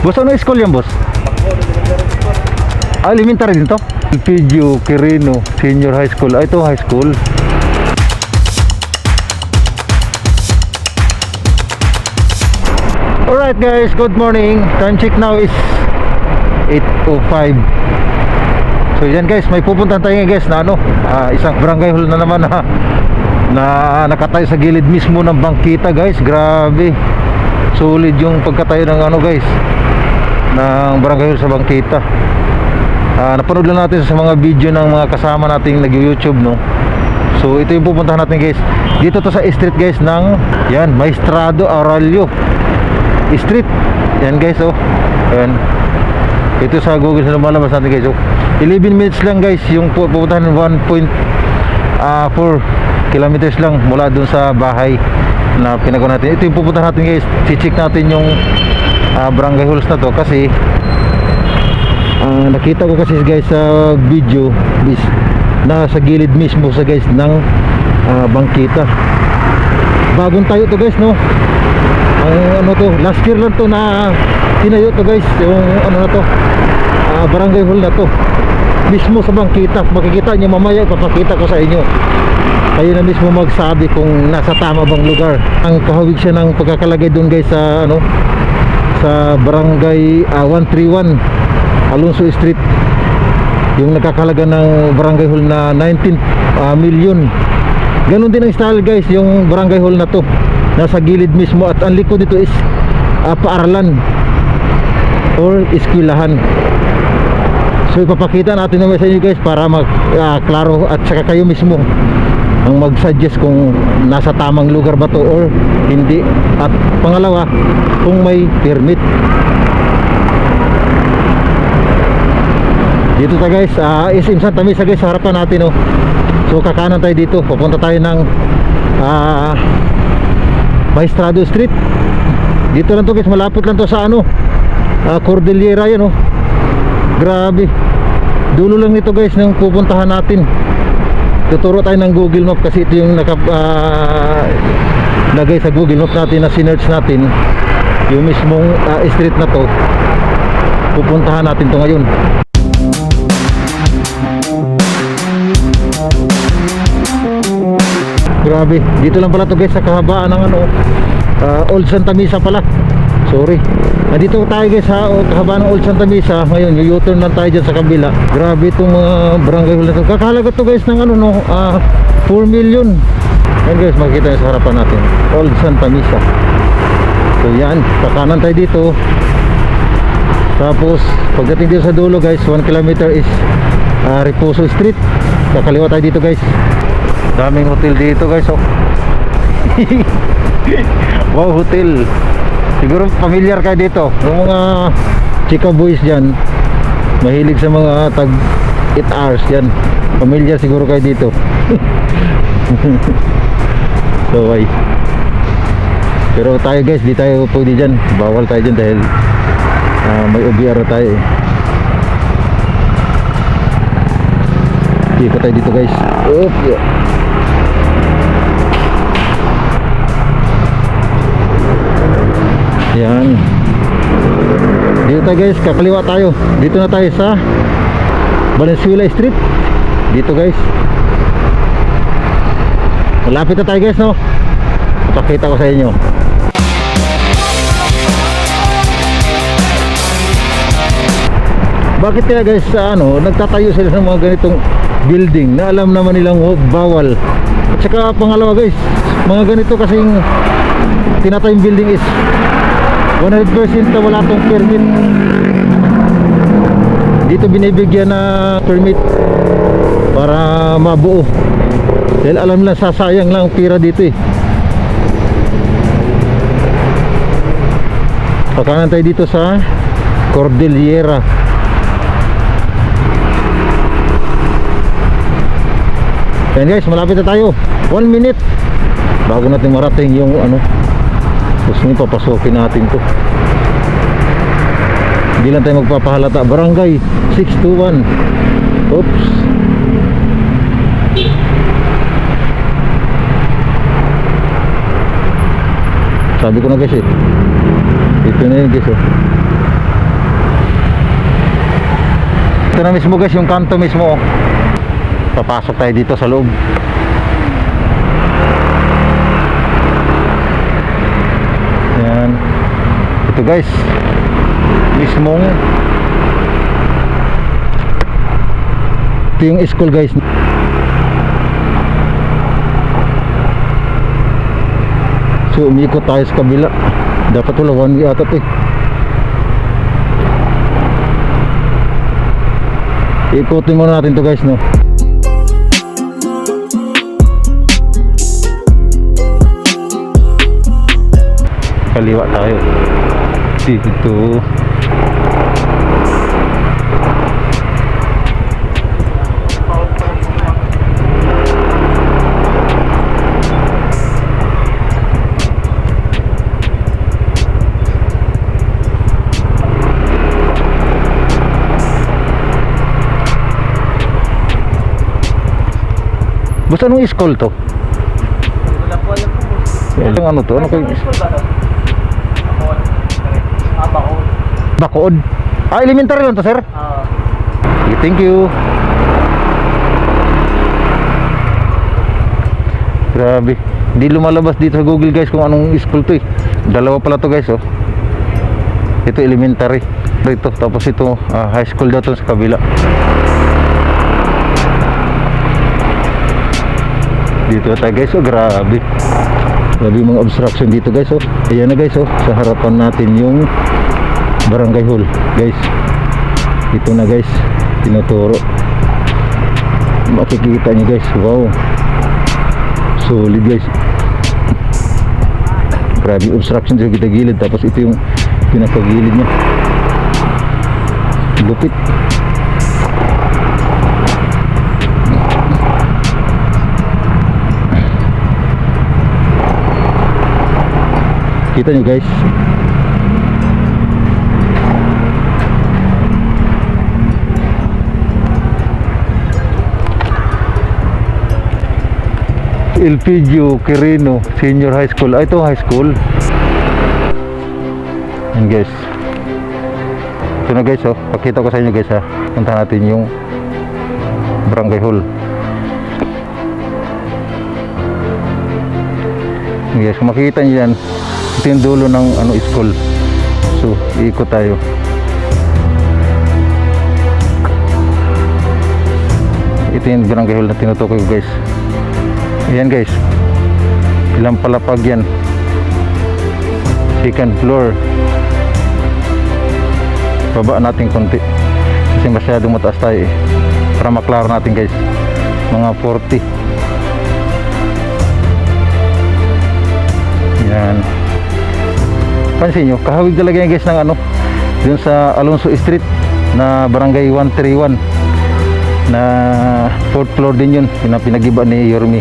Boss, ano school yan, boss? Ah, elementary din to? Elpidio Quirino Senior High School. Ah, ito high school. Alright guys, good morning. Time check now is 8:05. So yan guys, may pupuntahan tayo guys na ano, isang barangay hall na naman na nakatayo sa gilid mismo ng bangkita guys. Grabe. Solid yung pagkatayo ng ano guys, ng barangay hall sa bangkita. Napanood lang natin sa mga video ng mga kasama nating nag-YouTube, no. So ito yung pupuntahan natin guys. Dito to sa street guys ng yan, Maestrado Aurelio Street. Yan guys, oh. Yan. Ito sa Google sa lumalabas natin guys. So 11 minutes lang guys yung pupuntahan, 1.4 kilometers lang mula dun sa bahay na pinagawa natin. Ito yung pupuntahan natin guys. I-check natin yung barangay halls na to kasi nakita ko kasi guys sa video na sa gilid mismo sa guys ng bangkita. Bagong tayo to guys, no. Ang ano to, last year lang to na tinayo to guys, yung ano na to, barangay hall na to mismo sa bangkita. Makikita nyo mamaya, ipapakita ko sa inyo, kayo na mismo magsabi kung nasa tama bang lugar. Ang kahawig siya ng pagkakalagay dun guys sa ano, sa barangay 131 Alonso Street, yung nakakalaga ng barangay hall na 19 million. Ganon din ang style guys yung barangay hall na to, nasa gilid mismo, at ang likod dito is paaralan or eskwelahan. So ipapakita natin naman sa inyo guys para klaro at saka kayo mismo ang mag-suggest kung nasa tamang lugar ba to or hindi, at pangalawa kung may permit. Dito tayo guys, SM Santa Mesa guys, sa harapan natin, oh. So kakanan tayo dito, pupunta tayo ng Maestrado Street. Dito lang to guys, malapit lang to sa ano, Cordillera yan, oh. Grabe. Dulo lang nito guys ng pupuntahan natin. Tuturo tayo ng Google Map kasi ito yung lagay sa Google Map natin na sinearch natin. Yung mismong street na to, pupuntahan natin to ngayon. Grabe, dito lang pala to guys sa kahabaan ng ano, Old Santa Mesa pala. Sorry. Nandito tayo guys sa kahabaan ng Old Santa Mesa. Ngayon, u-turn lang tayo dyan sa kabila. Grabe itong mga barangay hall na to. Kakahalaga to guys ng ano, no, 4 million. Yan guys, makikita nyo sa harapan natin, Old Santa Mesa. So yan, kakanan tayo dito. Tapos pagdating dito sa dulo guys, 1 kilometer is Reposo Street. Kakaliwa tayo dito guys. Daming hotel dito guys, oh. Wow, hotel. Siguro familiar kayo dito, yung mga chika boys dyan, mahilig sa mga tag 8 hours yan. Familiar siguro kayo dito. So ay, pero tayo guys, di tayo pwede dyan. Bawal tayo dyan dahil may OBR tayo, eh. Ikot tayo dito guys. Okay. Yan. Dito tayo guys, kakaliwa tayo. Dito na tayo sa Valenzuela Street. Dito guys, malapit na tayo guys, no. Ipakita ko sa inyo. Bakit kaya guys sa ano, nagtatayo sila ng mga ganitong building na alam naman nilang bawal? At saka pangalawa guys, mga ganito kasing tinatayong building is 100% na wala tong permit. Dito binibigyan na permit para mabuo, dahil alam lang sasayang lang pira dito, eh. Pagkanan tayo dito sa Cordillera. Yan guys, malapit na tayo. 1 minute bago natin marating yung ano, gusto nyo papasukin natin to. Hindi lang tayo magpapahalata. Barangay 621. Oops. Sabi ko na guys, eh. Dito na yun guys, oh. Ito na mismo guys, yung kanto mismo. Papasok tayo dito sa loob. Yan. Ito guys, mismong ito yung school guys. So umikot tayo sa kabila. Dapat wala one way ata eh. Ikutin muna natin to guys, no. Kaliwa tayo dito. Basta anong school to? Wala po alam po. Yung ano to? Ano kayo? Bacood. Bacood? Ah, elementary lang to, sir? Okay, thank you. Grabe. Hindi lumalabas dito sa Google guys kung anong school to eh. Dalawa pala to guys, oh. Ito elementary. Ito, tapos ito high school daw to sa kabila. Dito tayo guys, oh, grabe. Grabe yung mga obstruction dito guys, oh. Ayan na guys, oh, sa harapan natin yung barangay hall guys. Ito na guys, tinuturo. Makikita nyo guys, wow, solid guys. Grabe obstruction sa gilid, tapos ito yung pinakagilid nya. Lupit. Kita nyo guys. Elpidio Quirino Senior High School. Ah, ito high school. Yan guys. Ito na guys, oh. Pakita ko sa inyo guys, ha. Punta natin yung barangay hall. Yes, kung makikita nyo yan, ito yung dulo ng school. So, iikot tayo. Ito yung barangay hall na tinutukoy ko guys. Ayan guys, ilang palapag yan. Second floor. Baba natin konti kasi masyadong mataas tayo eh, para maklaro natin guys. Mga 40. Yan. Pansin nyo, kahawig talaga yan guys ng dun sa Alonso Street na barangay 131 na 4th floor din yun, pinagiba ni Yormi.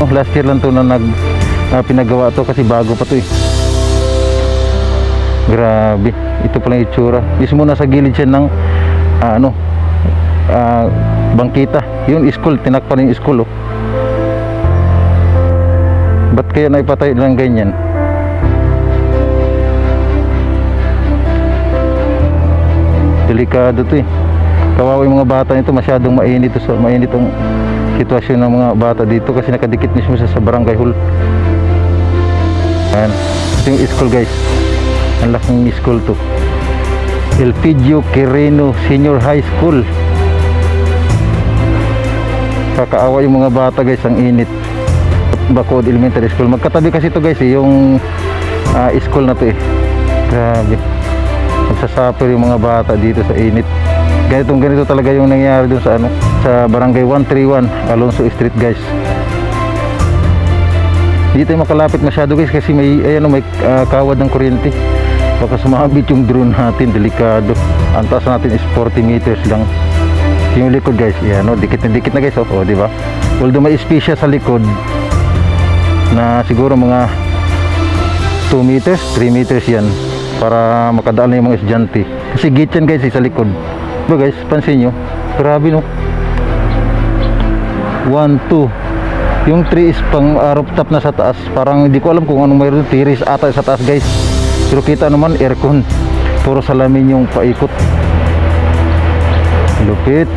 Last year lang to na pinagawa to kasi bago pa to eh. Grabe, ito pala yung itsura. Mismo nasa gilid siya ng bangkita. Yun school, tinakpan yung school oh. Ba't kaya naipatay lang ganyan? Delikado to eh. Kawawa yung mga bata nito, masyadong mainit to, mainit ang sitwasyon ng mga bata dito kasi nakadikit mismo sa barangay hall. Ayan, ito yung school guys. Ang laking school to, Elpidio Quirino Senior High School. Kakaawa yung mga bata guys, ang init. Bacood Elementary School, magkatabi kasi to guys eh, yung school na to eh. Grabe, magsasuffer yung mga bata dito sa init. Ganito talaga yung nangyayari dun sa sa barangay 131 Alonso Street guys. Hindi tayo makalapit masyado guys kasi may kawad ng kuryente. Baka sumabit yung drone natin, delikado. Ang taas natin is 40 meters lang. Yung likod guys, yan, dikit na guys, oh, di ba? Although may space sa likod na siguro mga 2 meters, 3 meters yan para makadaan na yung mga estudyante. Kasi gate yan guys sa likod. Diba guys, pansin nyo, grabe no. 1, 2. Yung 3 is pang rooftop na sa taas. Parang hindi ko alam kung anong mayroon. Tiris ata sa taas guys. Pero kita naman aircon. Puro salamin yung paikot. Lupit.